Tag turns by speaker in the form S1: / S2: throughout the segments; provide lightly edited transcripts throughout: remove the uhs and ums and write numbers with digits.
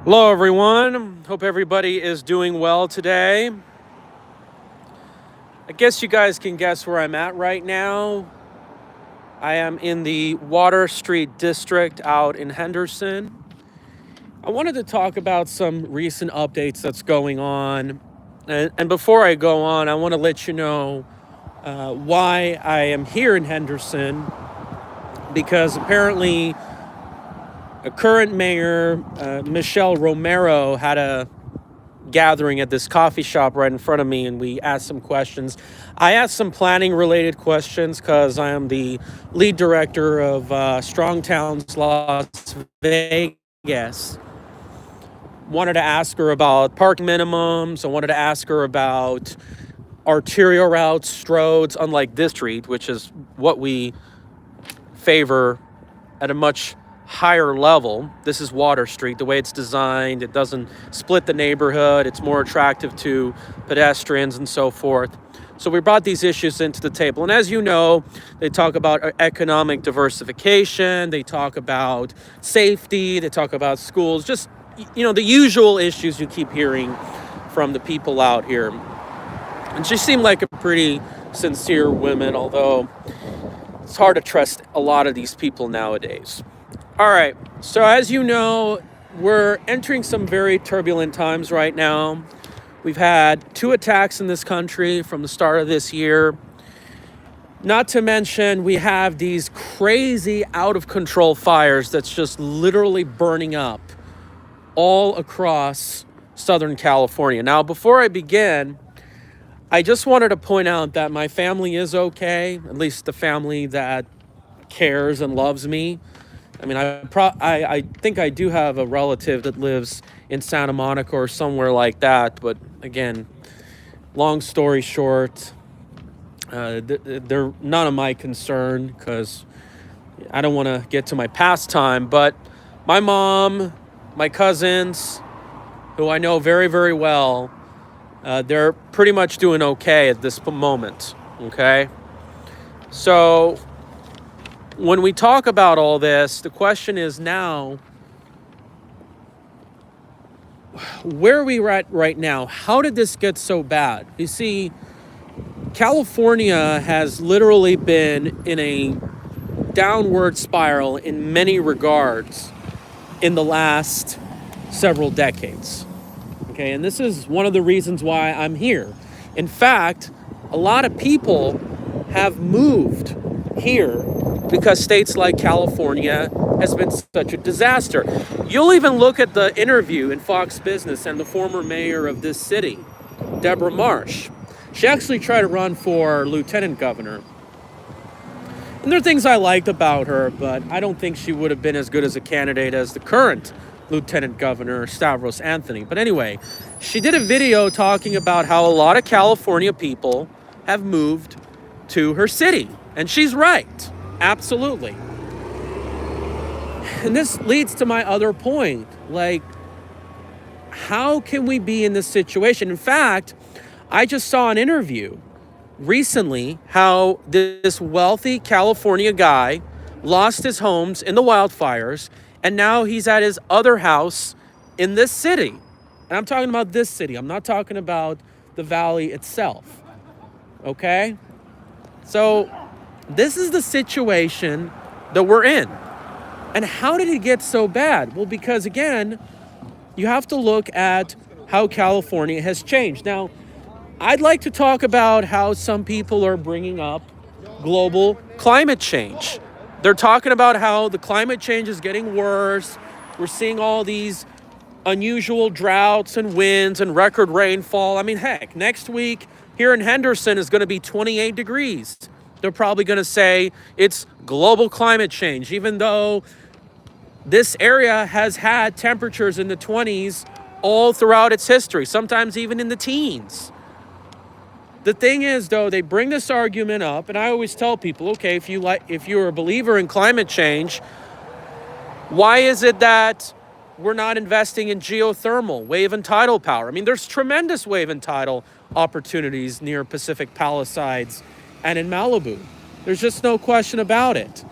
S1: Hello, everyone. Hope everybody is doing well today. I guess you guys can guess where I'm at right now. I am in the Water Street district out in Henderson. I wanted to talk about some recent updates that's going on. And before I go on, I want to let you know why I am here in Henderson, because apparently a current mayor, Michelle Romero, had a gathering at this coffee shop right in front of me, and we asked some questions. I asked some planning related questions because I am the lead director of Strong Towns Las Vegas. Wanted to ask her about park minimums. I wanted to ask her about arterial routes, roads, unlike this street, which is what we favor at a much higher level. This is Water Street. The way it's designed, it doesn't split the neighborhood. It's more attractive to pedestrians and so forth. So we brought these issues into the table. And as you know, they talk about economic diversification. They talk about safety. They talk about schools. Just, the usual issues you keep hearing from the people out here. And she seemed like a pretty sincere woman, although it's hard to trust a lot of these people nowadays. All right, so as you know, we're entering some very turbulent times right now. We've had 2 attacks in this country from the start of this year. Not to mention, we have these crazy out-of-control fires that's just literally burning up all across Southern California. Now, before I begin, I just wanted to point out that my family is okay, at least the family that cares and loves me. I mean, I think I do have a relative that lives in Santa Monica or somewhere like that. But again, long story short, they're none of my concern because I don't want to get to my pastime. But my mom, my cousins, who I know very, very well, they're pretty much doing okay at this moment, okay? So when we talk about all this, the question is now, where are we at right now? How did this get so bad? You see, California has literally been in a downward spiral in many regards in the last several decades. Okay, and this is one of the reasons why I'm here. In fact, a lot of people have moved here because states like California has been such a disaster. You'll even look at the interview in Fox Business and the former mayor of this city, Deborah Marsh. She actually tried to run for lieutenant governor. And there are things I liked about her, but I don't think she would have been as good as a candidate as the current Lieutenant Governor Stavros Anthony. But anyway, she did a video talking about how a lot of California people have moved to her city. And she's right. Absolutely. And this leads to my other point. Like, how can we be in this situation? In fact, I just saw an interview recently how this wealthy California guy lost his homes in the wildfires, and now he's at his other house in this city. And I'm talking about this city. I'm not talking about the valley itself. Okay? So this is the situation that we're in. And how did it get so bad? Well, because again, you have to look at how California has changed. Now, I'd like to talk about how some people are bringing up global climate change. They're talking about how the climate change is getting worse. We're seeing all these unusual droughts and winds and record rainfall. I mean, heck, next week here in Henderson is going to be 28 degrees. They're probably going to say it's global climate change, even though this area has had temperatures in the 20s all throughout its history, sometimes even in the teens. The thing is, though, they bring this argument up, and I always tell people, okay, if you're a believer in climate change, why is it that we're not investing in geothermal, wave and tidal power? I mean, there's tremendous wave and tidal opportunities near Pacific Palisades and in Malibu. There's just no question about it.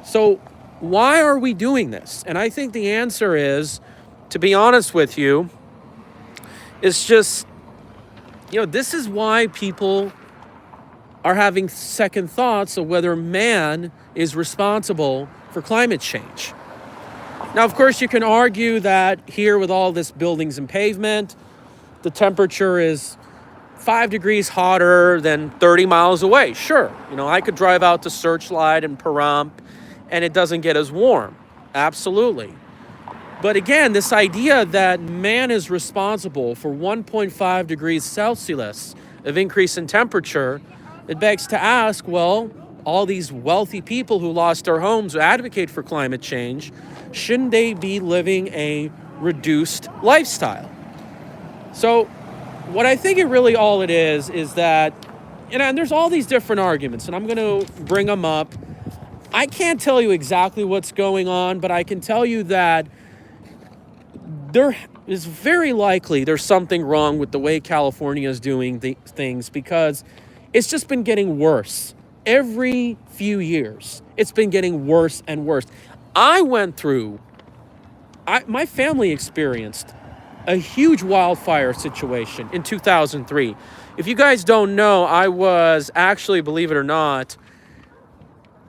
S1: So why are we doing this? And I think the answer is to be honest with you, it's just, this is why people are having second thoughts of whether man is responsible for climate change. Now, of course, you can argue that here with all this buildings and pavement, the temperature is 5 degrees hotter than 30 miles away. Sure, I could drive out to Searchlight and Pahrump and it doesn't get as warm. Absolutely. But again, this idea that man is responsible for 1.5 degrees Celsius of increase in temperature, it begs to ask, well, all these wealthy people who lost their homes, who advocate for climate change, shouldn't they be living a reduced lifestyle? So what I think all it is that, and there's all these different arguments, and I'm going to bring them up. I can't tell you exactly what's going on, but I can tell you that there is very likely there's something wrong with the way California is doing things, because it's just been getting worse. Every few years, it's been getting worse and worse. My family experienced a huge wildfire situation in 2003. If you guys don't know, I was actually, believe it or not,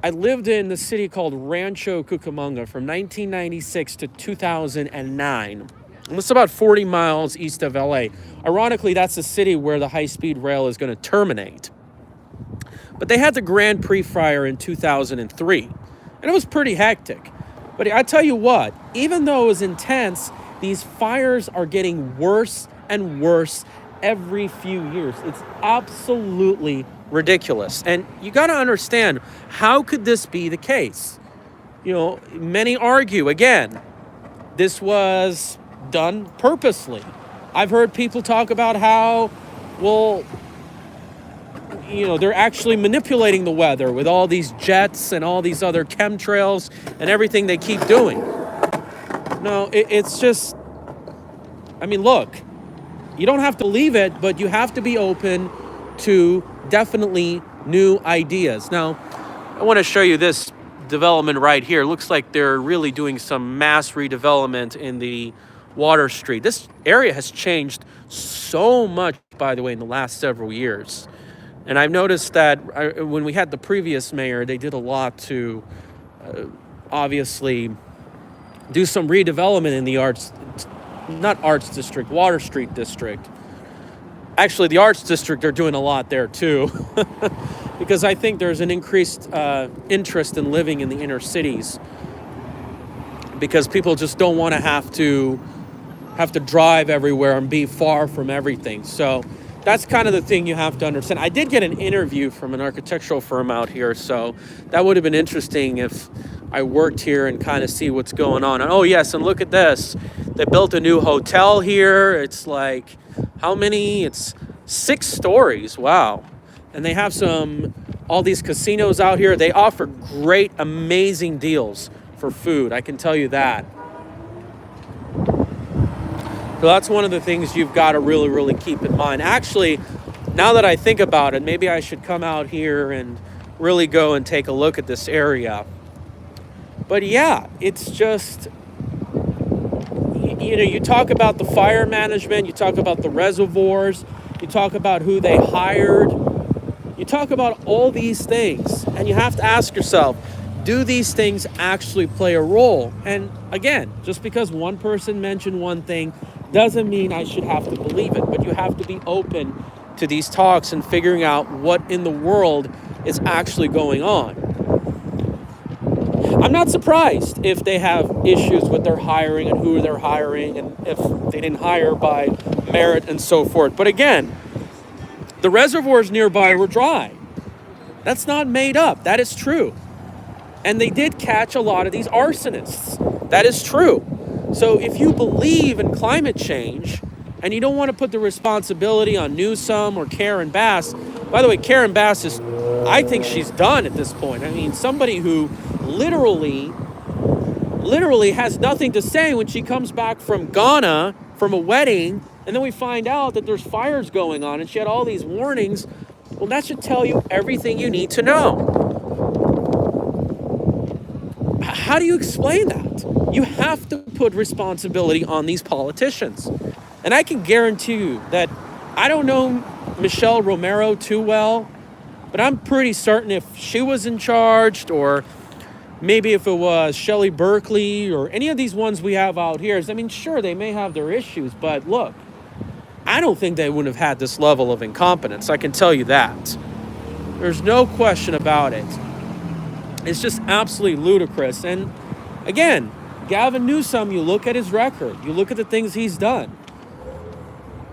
S1: I lived in the city called Rancho Cucamonga from 1996 to 2009. And it's about 40 miles east of LA. Ironically, that's the city where the high-speed rail is going to terminate. But they had the Grand Prix fire in 2003, and it was pretty hectic. But I tell you what, even though it was intense, these fires are getting worse and worse every few years. It's absolutely ridiculous. And you got to understand, how could this be the case? Many argue, again, this was done purposely. I've heard people talk about how, they're actually manipulating the weather with all these jets and all these other chemtrails and everything they keep doing. No, it's just, look, you don't have to leave it, but you have to be open to definitely new ideas. Now, I want to show you this development right here. It looks like they're really doing some mass redevelopment in the Water Street. This area has changed so much, by the way, in the last several years. And I've noticed that when we had the previous mayor, they did a lot to obviously do some redevelopment in the Arts District, Water Street District. Actually, the Arts District are doing a lot there too, because I think there's an increased interest in living in the inner cities, because people just don't want to have to drive everywhere and be far from everything. So that's kind of the thing you have to understand. I did get an interview from an architectural firm out here, so that would have been interesting if I worked here and kind of see what's going on. And, oh yes, and look at this. They built a new hotel here. It's like, how many? It's 6 stories. Wow. And they have all these casinos out here. They offer great, amazing deals for food. I can tell you that. So that's one of the things you've got to really, really keep in mind. Actually, now that I think about it, maybe I should come out here and really go and take a look at this area. But yeah, it's just, you talk about the fire management, you talk about the reservoirs, you talk about who they hired, you talk about all these things, and you have to ask yourself, do these things actually play a role? And again, just because one person mentioned one thing doesn't mean I should have to believe it, but you have to be open to these talks and figuring out what in the world is actually going on. I'm not surprised if they have issues with their hiring and who they're hiring, and if they didn't hire by merit and so forth. But again, the reservoirs nearby were dry. That's not made up. That is true. And they did catch a lot of these arsonists. That is true. So if you believe in climate change and you don't want to put the responsibility on Newsom or Karen Bass, by the way, Karen Bass I think she's done at this point. I mean, somebody who literally has nothing to say when she comes back from Ghana from a wedding, and then we find out that there's fires going on and she had all these warnings. Well, that should tell you everything you need to know. How do you explain that? You have to put responsibility on these politicians. And I can guarantee you that I don't know Michelle Romero too well, but I'm pretty certain if she was in charge, or maybe if it was Shelley Berkeley or any of these ones we have out here, I mean, sure, they may have their issues, but look, I don't think they would have had this level of incompetence. I can tell you that. There's no question about it. It's just absolutely ludicrous. And again, Gavin Newsom, you look at his record, you look at the things he's done,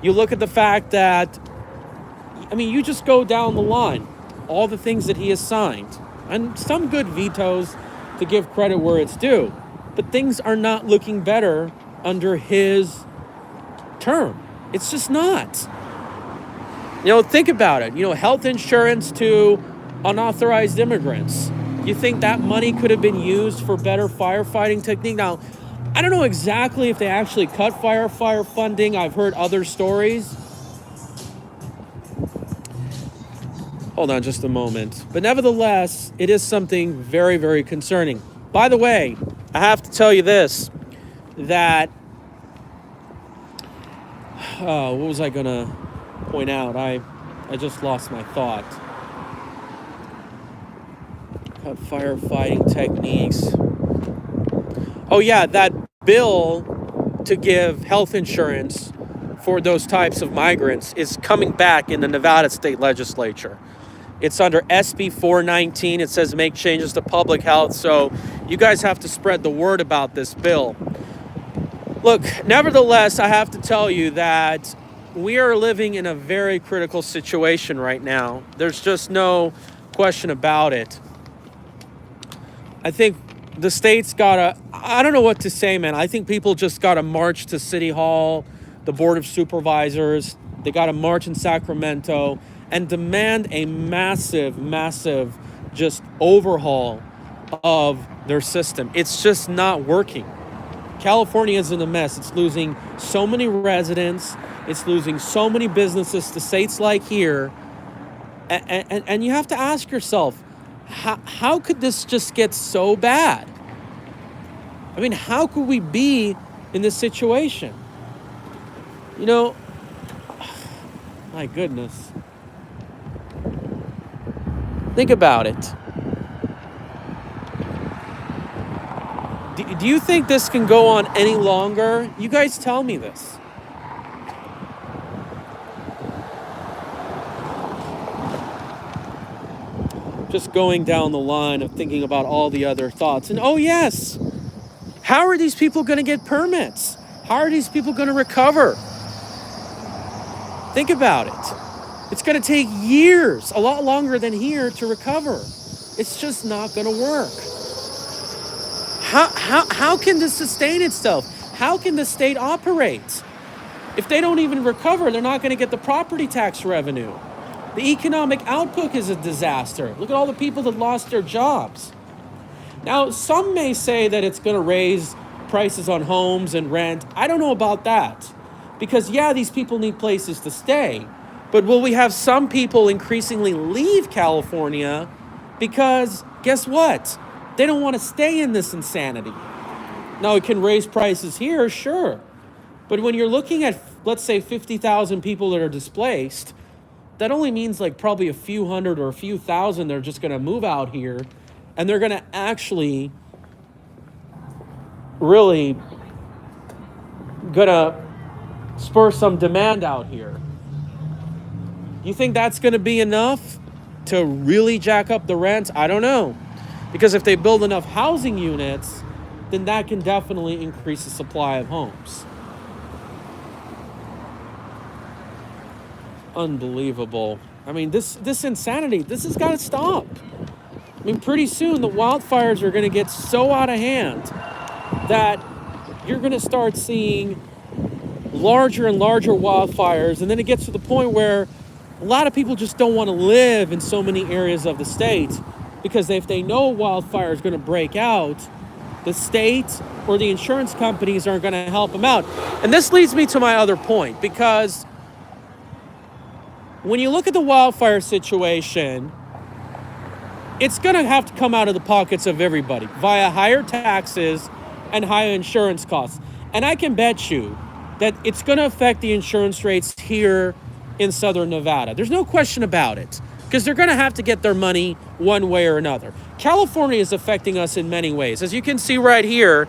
S1: you look at the fact that, I mean, you just go down the line, all the things that he has signed, and some good vetoes to give credit where it's due, but things are not looking better under his term. It's just not. You know, think about it. You know, health insurance to unauthorized immigrants. You think that money could have been used for better firefighting technique? Now, I don't know exactly if they actually cut firefighter funding. I've heard other stories. Hold on just a moment. But nevertheless, it is something very, very concerning. By the way, I have to tell you this, that, what was I going to point out? I just lost my thought. Cut firefighting techniques. Oh yeah, that bill to give health insurance for those types of migrants is coming back in the Nevada state legislature. It's under SB 419. It says make changes to public health. So you guys have to spread the word about this bill. Look, nevertheless, I have to tell you that we are living in a very critical situation right now. There's just no question about it. I think the state's gotta, I don't know what to say, man. I think people just gotta march to City Hall, the Board of Supervisors. They gotta march in Sacramento and demand a massive, massive just overhaul of their system. It's just not working. California is in a mess. It's losing so many residents. It's losing so many businesses to states like here. And you have to ask yourself, how could this just get so bad? I mean, how could we be in this situation? You know, my goodness. Think about it. Do you think this can go on any longer? You guys tell me this. Just going down the line of thinking about all the other thoughts. And oh yes, how are these people going to get permits? How are these people going to recover? Think about it. It's going to take years, a lot longer than here, to recover. It's just not going to work. How can this sustain itself? How can the state operate? If they don't even recover, they're not going to get the property tax revenue. The economic output is a disaster. Look at all the people that lost their jobs. Now, some may say that it's going to raise prices on homes and rent. I don't know about that. Because, yeah, these people need places to stay. But will we have some people increasingly leave California because, guess what? They don't want to stay in this insanity. Now, it can raise prices here, sure. But when you're looking at, let's say, 50,000 people that are displaced, that only means like probably a few hundred or a few thousand that are just going to move out here, and they're going to actually really going to spur some demand out here. You think that's going to be enough to really jack up the rents? I don't know. Because if they build enough housing units, then that can definitely increase the supply of homes. Unbelievable. I mean, this insanity, this has got to stop. I mean, pretty soon the wildfires are going to get so out of hand that you're going to start seeing larger and larger wildfires, and then it gets to the point where a lot of people just don't want to live in so many areas of the state, because if they know a wildfire is going to break out, the state or the insurance companies aren't going to help them out. And this leads me to my other point, because when you look at the wildfire situation, it's going to have to come out of the pockets of everybody via higher taxes and higher insurance costs. And I can bet you that it's going to affect the insurance rates here in Southern Nevada. There's no question about it, because they're going to have to get their money one way or another. California is affecting us in many ways. As you can see right here,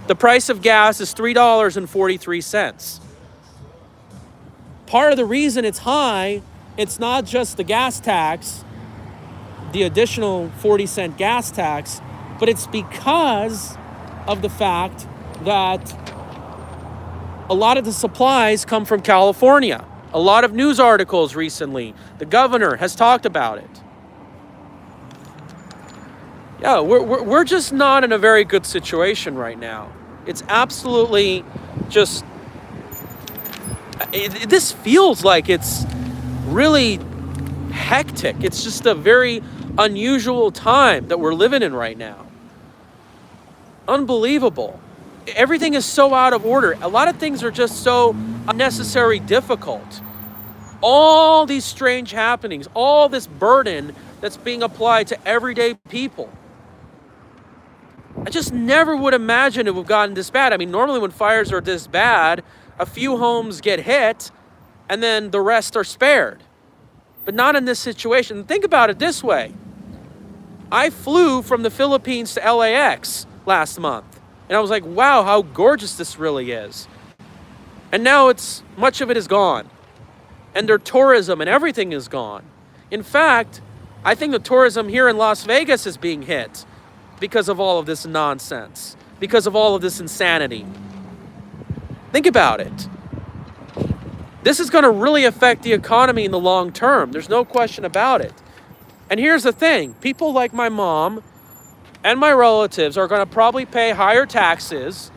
S1: the price of gas is $3.43. Part of the reason it's high, it's not just the gas tax, the additional 40-cent gas tax, but it's because of the fact that a lot of the supplies come from California. A lot of news articles recently, the governor has talked about it. Yeah, we're just not in a very good situation right now. It's absolutely just, this feels like it's really hectic. It's just a very unusual time that we're living in right now. Unbelievable. Everything is so out of order. A lot of things are just so unnecessary difficult. All these strange happenings, all this burden that's being applied to everyday people. I just never would imagine it would have gotten this bad. I mean, normally when fires are this bad, a few homes get hit and then the rest are spared. But not in this situation. Think about it this way. I flew from the Philippines to LAX last month. And I was like, wow, how gorgeous this really is. And now much of it is gone. And their tourism and everything is gone. In fact, I think the tourism here in Las Vegas is being hit because of all of this nonsense, because of all of this insanity. Think about it. This is going to really affect the economy in the long term. There's no question about it. And here's the thing. People like my mom and my relatives are going to probably pay higher taxes.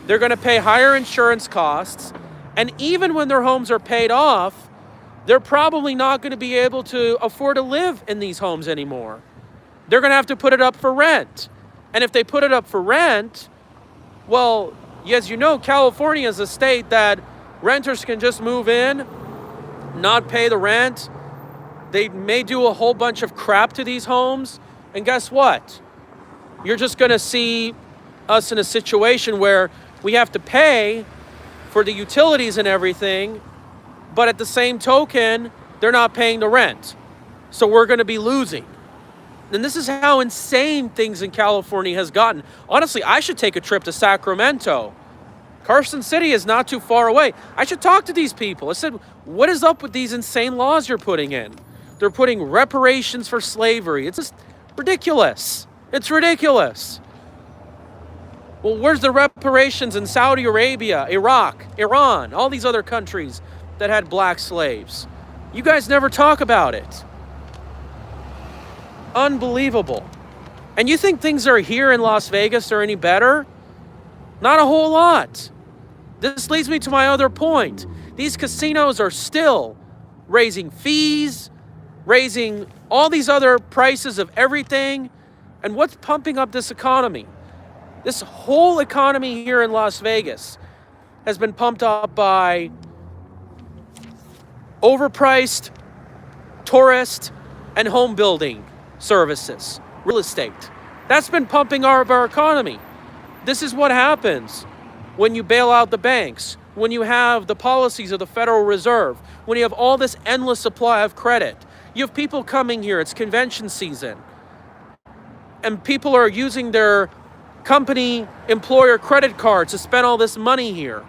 S1: They're going to pay higher insurance costs. And even when their homes are paid off, they're probably not going to be able to afford to live in these homes anymore. They're going to have to put it up for rent. And if they put it up for rent, well, as you know, California is a state that renters can just move in, not pay the rent. They may do a whole bunch of crap to these homes. And guess what? You're just going to see us in a situation where we have to pay for the utilities and everything, but at the same token, they're not paying the rent. So we're going to be losing. And this is how insane things in California has gotten. Honestly, I should take a trip to Sacramento. Carson City is not too far away. I should talk to these people. I said, what is up with these insane laws you're putting in? They're putting reparations for slavery. It's just ridiculous. It's ridiculous. Well, where's the reparations in Saudi Arabia, Iraq, Iran, all these other countries that had black slaves? You guys never talk about it. Unbelievable. And you think things are here in Las Vegas are any better? Not a whole lot. This leads me to my other point. These casinos are still raising fees, raising all these other prices of everything. And what's pumping up this economy? This whole economy here in Las Vegas has been pumped up by overpriced tourist and home building services, real estate. That's been pumping our economy. This is what happens when you bail out the banks, when you have the policies of the Federal Reserve, when you have all this endless supply of credit. You have people coming here, it's convention season, and people are using their company employer credit cards to spend all this money here.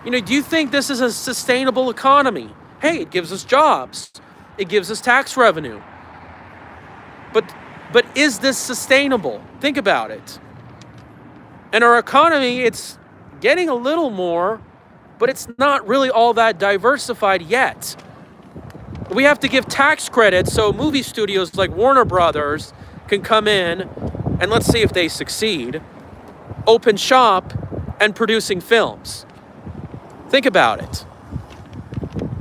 S1: You know, do you think this is a sustainable economy? Hey, it gives us jobs. It gives us tax revenue. But is this sustainable? Think about it. And our economy, it's getting a little more, but it's not really all that diversified yet. We have to give tax credits so movie studios like Warner Brothers can come in and, let's see if they succeed, open shop and producing films. Think about it.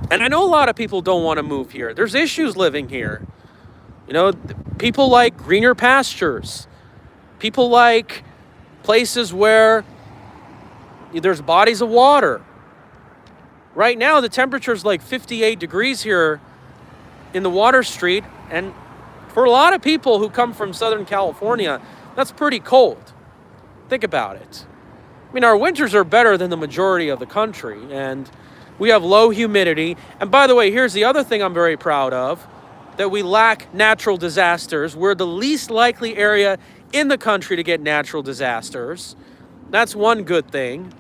S1: And I know a lot of people don't want to move here. There's issues living here. You know, people like greener pastures. People like places where there's bodies of water. Right now, the temperature's like 58 degrees here in the Water Street. And for a lot of people who come from Southern California, That's pretty cold. Think about it. I mean, our winters are better than the majority of the country, and we have low humidity. And by the way, here's the other thing I'm very proud of, that we lack natural disasters. We're the least likely area in the country to get natural disasters. That's one good thing.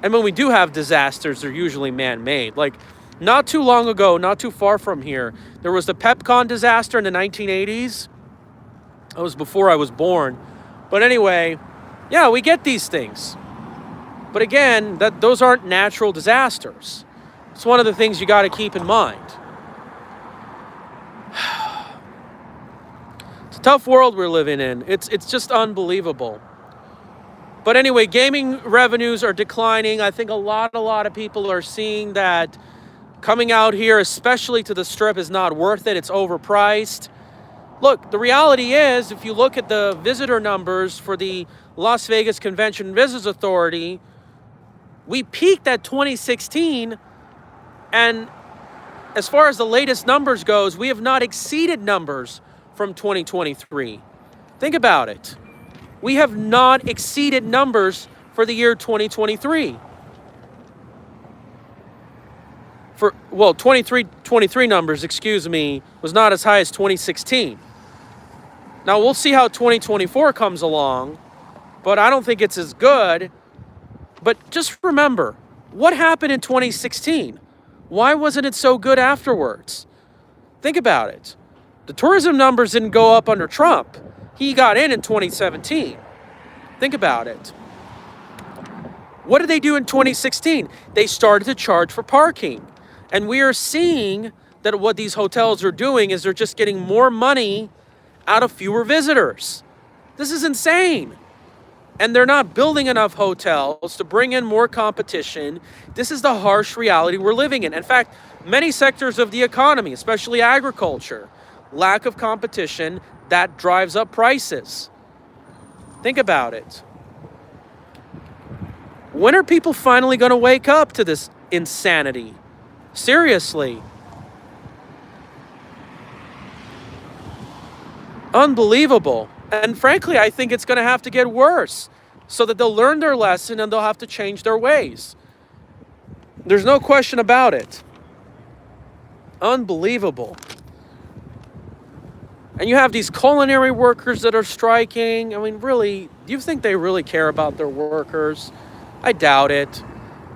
S1: And when we do have disasters, they're usually man-made. Like, not too long ago, not too far from here, there was the Pepcon disaster in the 1980s. That was before I was born. But anyway, yeah, we get these things. But again, those aren't natural disasters. It's one of the things you got to keep in mind. It's a tough world we're living in. It's just unbelievable. But anyway, gaming revenues are declining. I think a lot of people are seeing that coming out here, especially to the Strip, is not worth it. It's overpriced. Look, the reality is, if you look at the visitor numbers for the Las Vegas Convention and Visitors Authority, we peaked at 2016, and as far as the latest numbers goes, we have not exceeded numbers from 2023. Think about it. We have not exceeded numbers for the year 2023. 23 numbers, was not as high as 2016. Now, we'll see how 2024 comes along, but I don't think it's as good. But just remember, what happened in 2016? Why wasn't it so good afterwards? Think about it. The tourism numbers didn't go up under Trump. He got in 2017. Think about it. What did they do in 2016? They started to charge for parking. And we are seeing that what these hotels are doing is they're just getting more money out of fewer visitors. This is insane. And they're not building enough hotels to bring in more competition. This is the harsh reality we're living in. In fact, many sectors of the economy, especially agriculture, lack of competition, that drives up prices. Think about it. When are people finally going to wake up to this insanity? Seriously. Unbelievable. And frankly, I think it's going to have to get worse so that they'll learn their lesson and they'll have to change their ways. There's no question about it. Unbelievable. And you have these culinary workers that are striking. I mean, really, do you think they really care about their workers? I doubt it.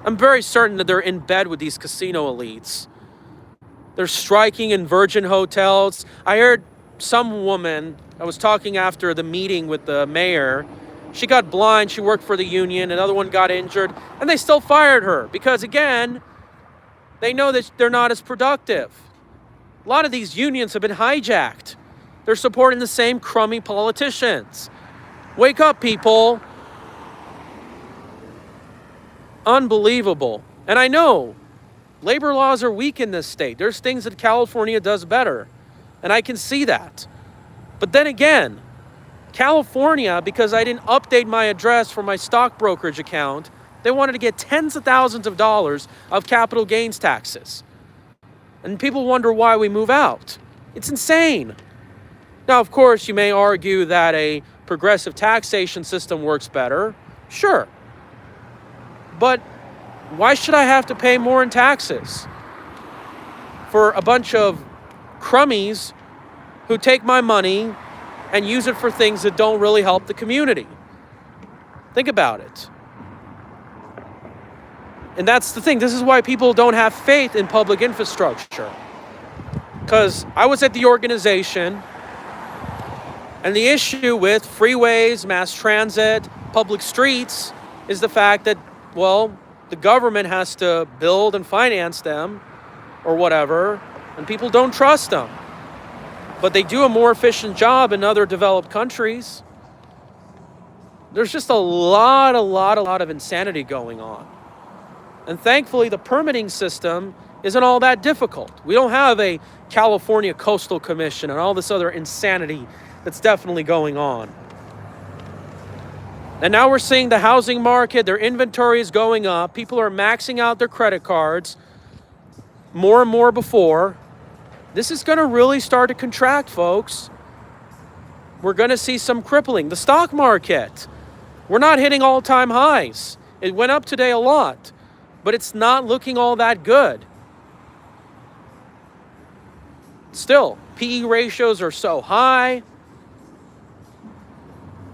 S1: I'm very certain that they're in bed with these casino elites. They're striking in Virgin hotels. I heard some woman, I was talking after the meeting with the mayor, she got blind, she worked for the union, another one got injured, and they still fired her because, again, they know that they're not as productive. A lot of these unions have been hijacked. They're supporting the same crummy politicians. Wake up, people. Unbelievable. And I know labor laws are weak in this state. There's things that California does better, and I can see that. But then again, California, because I didn't update my address for my stock brokerage account, they wanted to get tens of thousands of dollars of capital gains taxes. And people wonder why we move out. It's insane. Now, of course, you may argue that a progressive taxation system works better. Sure. But why should I have to pay more in taxes for a bunch of crummies who take my money and use it for things that don't really help the community? Think about it. And that's the thing. This is why people don't have faith in public infrastructure. Because I was at the organization, and the issue with freeways, mass transit, public streets is the fact that, well, the government has to build and finance them or whatever, and people don't trust them. But they do a more efficient job in other developed countries. There's just a lot of insanity going on. And thankfully, the permitting system isn't all that difficult. We don't have a California Coastal Commission and all this other insanity that's definitely going on. And now we're seeing the housing market, their inventory is going up. People are maxing out their credit cards more and more before. This is going to really start to contract, folks. we're going to see some crippling. The stock market, we're not hitting all-time highs. It went up today a lot, but it's not looking all that good. Still, PE ratios are so high.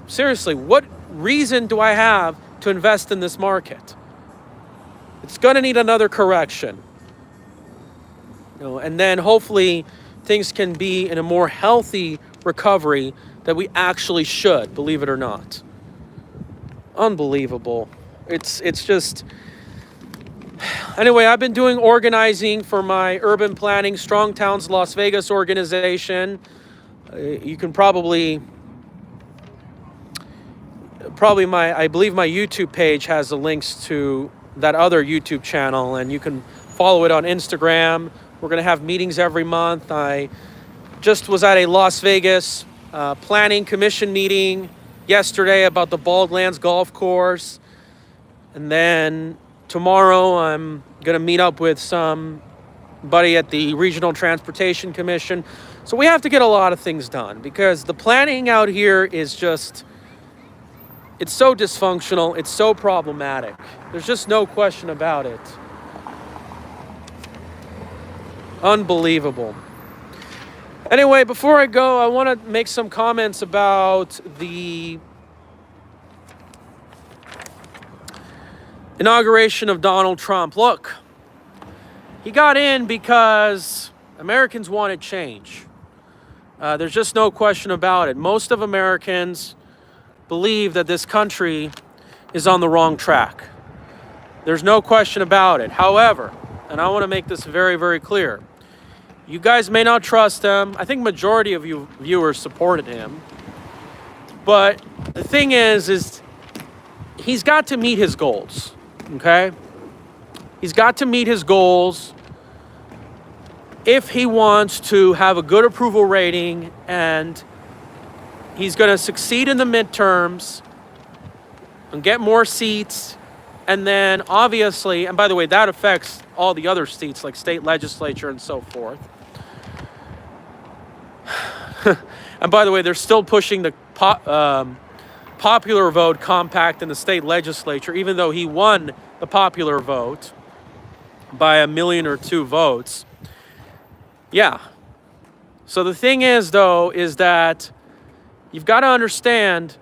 S1: Seriously, what reason do I have to invest in this market? It's going to need another correction. And then hopefully things can be in a more healthy recovery that we actually should, believe it or not. Unbelievable. It's just... Anyway, I've been doing organizing for my urban planning Strong Towns Las Vegas organization. You can probably I believe my YouTube page has the links to that other YouTube channel, and you can follow it on Instagram. We're going to have meetings every month. I just was at a Las Vegas planning commission meeting yesterday about the Baldlands Golf Course. And then tomorrow I'm going to meet up with somebody at the Regional Transportation Commission. So we have to get a lot of things done because the planning out here is just, it's so dysfunctional. It's so problematic. There's just no question about it. Unbelievable. Anyway, before I go, I want to make some comments about the inauguration of Donald Trump. Look, he got in because Americans wanted change. There's just no question about it. Most of Americans believe that this country is on the wrong track. There's no question about it. However, and I want to make this very, very clear, you guys may not trust him. I think majority of you viewers supported him. But the thing is he's got to meet his goals, okay? He's got to meet his goals if he wants to have a good approval rating, and he's going to succeed in the midterms and get more seats. And then obviously, and by the way, that affects all the other seats like state legislature and so forth. And by the way, they're still pushing the popular vote compact in the state legislature, even though he won the popular vote by 1 million or 2 votes. Yeah. So the thing is, though, is that you've got to understand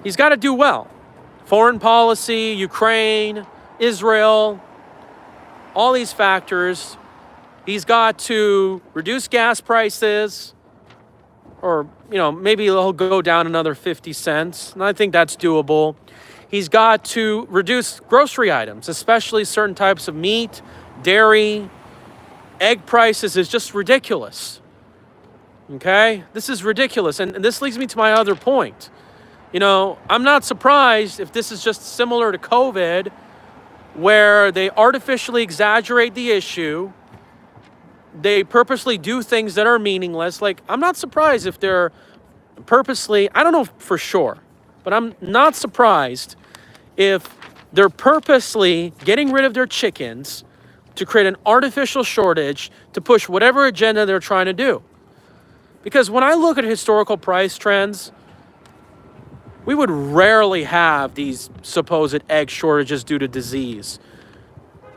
S1: he's got to do well. Foreign policy, Ukraine, Israel, all these factors. He's got to reduce gas prices, or, maybe he'll go down another 50 cents. And I think that's doable. He's got to reduce grocery items, especially certain types of meat, dairy. Egg prices is just ridiculous. Okay? This is ridiculous. And this leads me to my other point. I'm not surprised if this is just similar to COVID, where they artificially exaggerate the issue. They purposely do things that are meaningless. Like, I'm not surprised if they're purposely, I don't know for sure, but I'm not surprised if they're purposely getting rid of their chickens to create an artificial shortage to push whatever agenda they're trying to do. Because when I look at historical price trends, we would rarely have these supposed egg shortages due to disease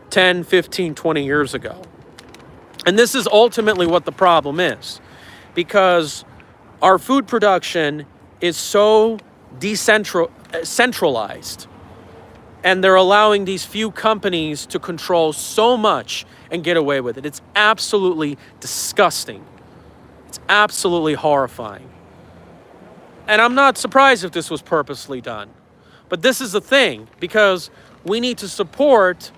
S1: 10, 15, 20 years ago. And this is ultimately what the problem is, because our food production is so centralized, and they're allowing these few companies to control so much and get away with it. It's absolutely disgusting. It's absolutely horrifying. And I'm not surprised if this was purposely done. But this is the thing, because we need to support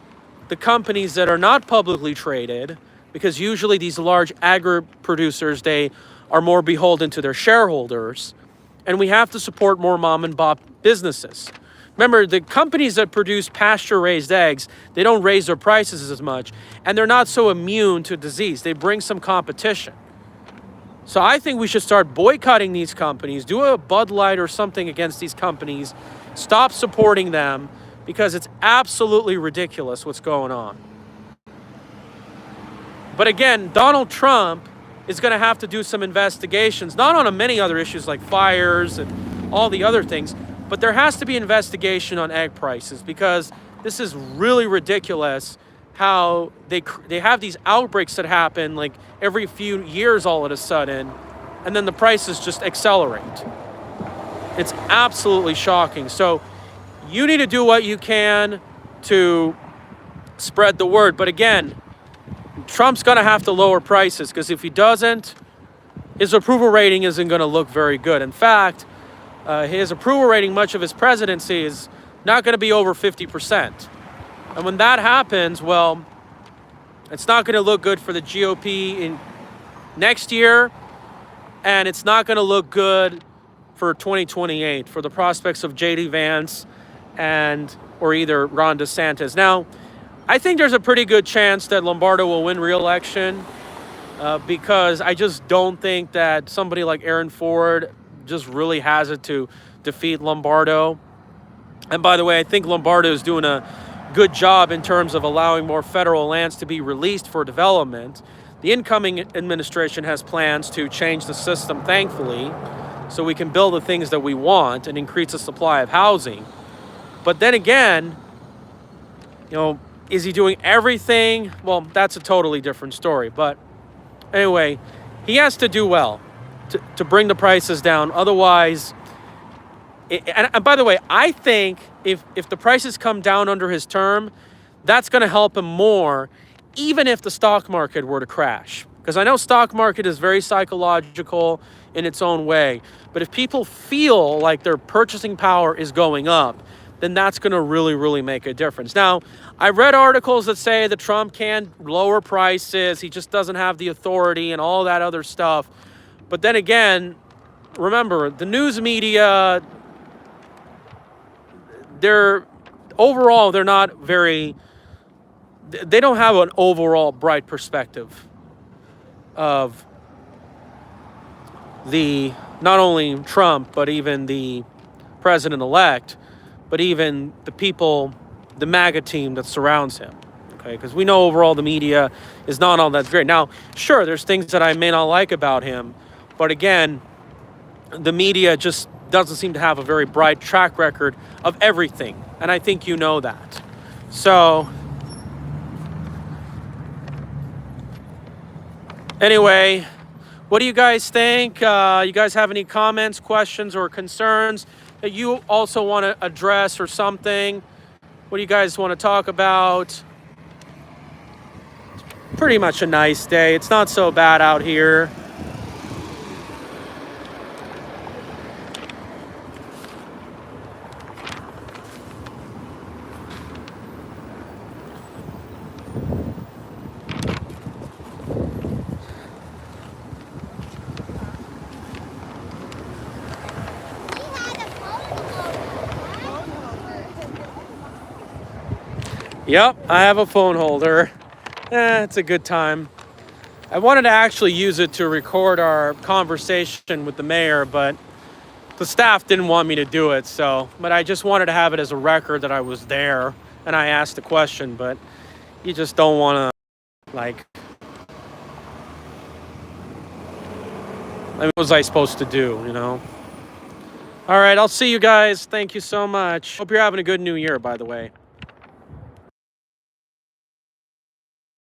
S1: the companies that are not publicly traded, because usually these large agri-producers, they are more beholden to their shareholders, and we have to support more mom and pop businesses. Remember, the companies that produce pasture-raised eggs, they don't raise their prices as much, and they're not so immune to disease. They bring some competition. So I think we should start boycotting these companies, do a Bud Light or something against these companies, stop supporting them, because it's absolutely ridiculous what's going on. But again, Donald Trump is going to have to do some investigations, not on many other issues like fires and all the other things, but there has to be investigation on egg prices, because this is really ridiculous how they have these outbreaks that happen like every few years all of a sudden, and then the prices just accelerate. It's absolutely shocking. So you need to do what you can to spread the word. But again, Trump's going to have to lower prices, because if he doesn't, his approval rating isn't going to look very good. In fact, his approval rating, much of his presidency, is not going to be over 50%. And when that happens, well, it's not going to look good for the GOP in next year, and it's not going to look good for 2028 for the prospects of J.D. Vance or either Ron DeSantis. Now, I think there's a pretty good chance that Lombardo will win re-election, because I just don't think that somebody like Aaron Ford just really has it to defeat Lombardo. And by the way, I think Lombardo is doing a good job in terms of allowing more federal lands to be released for development. The incoming administration has plans to change the system, thankfully, so we can build the things that we want and increase the supply of housing. But then again, is he doing everything? Well, that's a totally different story. But anyway, he has to do well to bring the prices down. Otherwise, and by the way, I think if the prices come down under his term, that's going to help him more, even if the stock market were to crash. Because I know stock market is very psychological in its own way. But if people feel like their purchasing power is going up, then that's going to really, really make a difference. Now, I read articles that say that Trump can lower prices. He just doesn't have the authority and all that other stuff. But then again, remember, the news media, they're not very, they don't have an overall bright perspective of not only Trump, but even the president-elect, but even the people, the MAGA team that surrounds him. Okay, because we know overall the media is not all that great. Now, sure, there's things that I may not like about him, but again, the media just doesn't seem to have a very bright track record of everything, and I think you know that. So, anyway, what do you guys think? You guys have any comments, questions, or concerns that you also want to address or something? What do you guys want to talk about? It's pretty much a nice day. It's not so bad out here. Yep, I have a phone holder. It's a good time. I wanted to actually use it to record our conversation with the mayor, but the staff didn't want me to do it, but I just wanted to have it as a record that I was there and I asked the question, but you just don't want to, what was I supposed to do, All right, I'll see you guys. Thank you so much. Hope you're having a good new year, by the way.